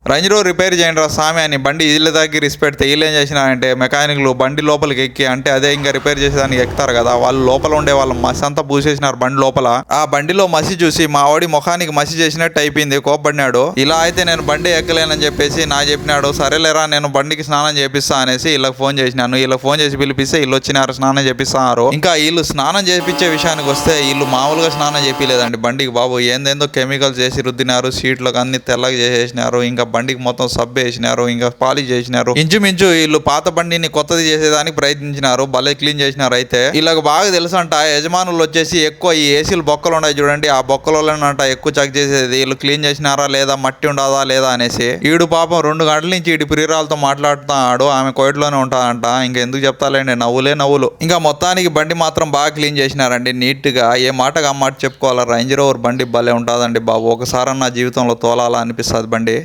Range rover repair చేయండి రా సామి అని బండి ఇళ్ళ దగ్గర ఇసిపెడితే వీళ్ళు ఏం చేసినారంటే మెకానిక్లు బండి లోపలికి ఎక్కి అంటే అదే ఇంకా రిపేర్ చేసేదానికి ఎక్కుతారు కదా, వాళ్ళు లోపల ఉండే వాళ్ళ మసి అంతా పూసేసినారు బండి లోపల. ఆ బండిలో మసి చూసి మా వాడి ముఖానికి మసి చేసినట్టు అయిపోయింది, కోప్పడినాడు. ఇలా అయితే నేను బండి ఎక్కలేనని చెప్పేసి నా చెప్పినాడు. సరేలేరా నేను బండికి స్నానం చేపిస్తా అనేసి వీళ్ళకి ఫోన్ చేసినాను. వీళ్ళకి ఫోన్ చేసి పిలిపిస్తే వీళ్ళు వచ్చినారు, స్నానం చేపిస్తున్నారు. ఇంకా వీళ్ళు స్నానం చేపించే విషయానికి వస్తే వీళ్ళు మామూలుగా స్నానం చేపిలేదండి బండికి బాబు, ఏందేందో కెమికల్స్ చేసి రుద్దినారు, సీట్లకు అన్ని తెల్లగా చేసేసినారు, ఇంకా బండికి మొత్తం సబ్ వేసినారు, ఇంకా పాలిష్ చేసినారు. ఇంచుమించు వీళ్ళు పాత బండిని కొత్తది చేసేదానికి ప్రయత్నించినారు, భలే క్లీన్ చేసినారు. అయితే వీళ్ళకి బాగా తెలుసు అంట యజమానులు వచ్చేసి ఎక్కువ ఈ ఏసీలు బొక్కలు ఉన్నాయి చూడండి, ఆ బొక్కలోనంట ఎక్కువ చెక్ చేసేది వీళ్ళు క్లీన్ చేసినారా లేదా, మట్టి ఉండదా లేదా అనేసి. ఈడు పాపం 2 గంటల నుంచి ఈడి ప్రియురాలతో మాట్లాడుతున్నాడు, ఆమె కోయిట్లోనే ఉంటాదంట. ఇంకా ఎందుకు చెప్తాలేండి, నవ్వులే నవ్వులు. ఇంకా మొత్తానికి బండి మాత్రం బాగా క్లీన్ చేసినారండి నీట్ గా. ఏ మాటగా ఆ మాట చెప్పుకోవాలా, రేంజ్ రోవర్ బండి భలే ఉంటుందండి బాబు, ఒకసారి నా జీవితంలో తోలాలా అనిపిస్తుంది బండి.